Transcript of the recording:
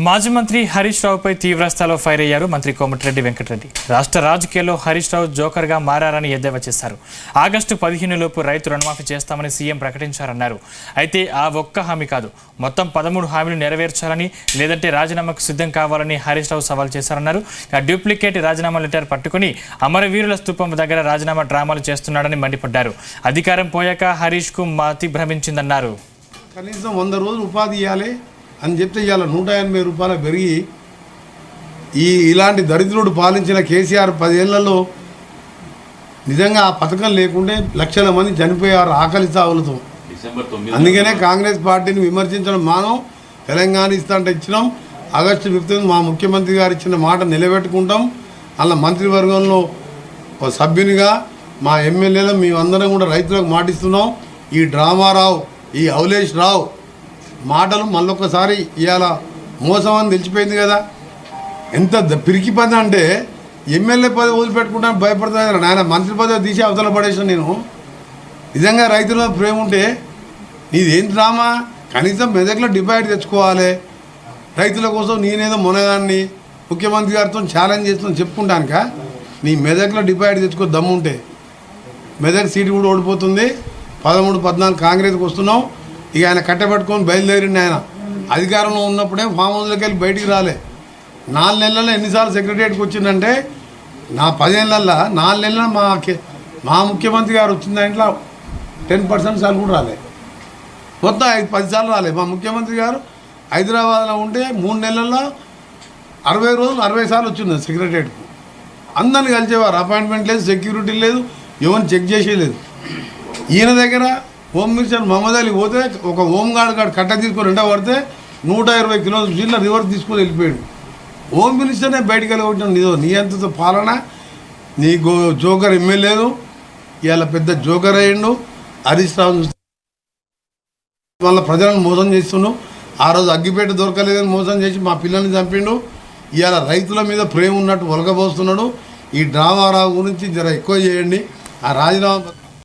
మాజీ మంత్రి హరీష్ రావుపై తీవ్రస్థాయిలో ఫైర్ అయ్యారు మంత్రి కోమటిరెడ్డి వెంకటరెడ్డి. రాష్ట్ర రాజకీయాల్లో హరీష్ రావు జోకర్గా మారారని ఎద్దేవా చేశారు. ఆగస్టు 15 లోపు రైతు రుణమాఫీ చేస్తామని సీఎం ప్రకటించారన్నారు. అయితే ఆ ఒక్క హామీ కాదు, మొత్తం 13 హామీలు నెరవేర్చాలని, లేదంటే రాజీనామాకు సిద్ధం కావాలని హరీష్ రావు సవాల్ చేశారన్నారు. డూప్లికేట్ రాజీనామా లెటర్ పట్టుకుని అమరవీరుల స్తూపం దగ్గర రాజీనామా డ్రామాలు చేస్తున్నాడని మండిపడ్డారు. అధికారం పోయాక హరీష్కు మతి భ్రమించిందన్నారు. కనీసం 100 రోజులు ఉపాధి ఇవ్వాలి అని చెప్తే ఇవాళ 180 రూపాయలు పెరిగి ఇలాంటి దరిద్రుడు పాలించిన కేసీఆర్ 10 ఏళ్లలో నిజంగా ఆ పథకం లేకుంటే లక్షల మంది చనిపోయారు ఆకలి చావులతో. అందుకనే కాంగ్రెస్ పార్టీని విమర్శించడం మానం. తెలంగాణ ఇస్తాంటే ఇచ్చినాం. ఆగస్టు 15 మా ముఖ్యమంత్రి గారు ఇచ్చిన మాట నిలబెట్టుకుంటాం. అలా మంత్రివర్గంలో సభ్యునిగా మా ఎమ్మెల్యేలు మేమందరం కూడా రైతులకు మాటిస్తున్నాం. ఈ డ్రామారావు, ఈ అవులేష్ రావు మాటలు మళ్ళొక్కసారి ఇవాళ మోసం అని తెలిసిపోయింది కదా. ఎంత పిరికి పని అంటే ఎమ్మెల్యే పదవి వదిలిపెట్టుకుంటాను భయపడుతున్నాను. నాయన మంత్రి పదవి తీసి అవతల పడేసిన నేను. నిజంగా రైతుల ప్రేమ ఉంటే నీదేం డ్రామా? కనీసం మెదక్లో డిపాజిట్ తెచ్చుకోవాలి. రైతుల కోసం నేనేదో మొనగాన్ని ముఖ్యమంత్రి గారితో ఛాలెంజ్ చేస్తున్నాను చెప్పుకుంటానుక. నీ మెదక్లో డిపాజిట్ తెచ్చుకో దమ్ముంటే. మెదక్ సీటు కూడా ఓడిపోతుంది. 13, 14 కాంగ్రెస్కి వస్తున్నాం. ఇక ఆయన కట్టబెట్టుకొని బయలుదేరిండి. ఆయన అధికారంలో ఉన్నప్పుడే ఫామ్ హౌస్లోకి వెళ్ళి బయటికి రాలే. 4 నెలల్లో ఎన్నిసార్లు సెక్రటరియట్కి వచ్చిందంటే నా 10 ఏళ్ళల్లో 4 నెలల్లో మా ముఖ్యమంత్రి గారు వచ్చిన దాంట్లో 10% సార్లు కూడా రాలే. మొత్తం 10 సార్లు రాలే. మా ముఖ్యమంత్రి గారు హైదరాబాద్లో ఉంటే 3 నెలల్లో 60 రోజులు 60 సార్లు వచ్చింది సెక్రటరియట్కు. అందరిని కలిసేవారు. అపాయింట్మెంట్ లేదు, సెక్యూరిటీ లేదు, ఎవరిని చెక్ చేసేయలేదు. ఈయన దగ్గర హోమ్ మినిస్టర్ మహమ్మద్ అలీ పోతే ఒక హోంగార్డ్ కట్ట తీసుకొని రెండో పడితే 120 కిలోమీటర్ల రివర్స్ తీసుకొని వెళ్ళిపోయాడు. హోమ్ మినిస్టర్నే బయటికి వెళ్ళగొట్టినాడు. నీదో నియంత్రిత పాలన. నీ జోకర్ ఎమ్మెల్యేలు ఇవాళ పెద్ద జోకర్ అయ్యిండు. హరీష్ రావు వాళ్ళ ప్రజలను మోసం చేస్తున్నాడు. ఆ రోజు అగ్గిపేట దొరకలేదని మోసం చేసి మా పిల్లల్ని చంపిండు. ఇవాళ రైతుల మీద ప్రేమ ఉన్నట్టు ఒలకబోస్తున్నాడు. ఈ డ్రామారావు గురించి జర ఎక్కువ చేయండి. ఆ రాజీనామా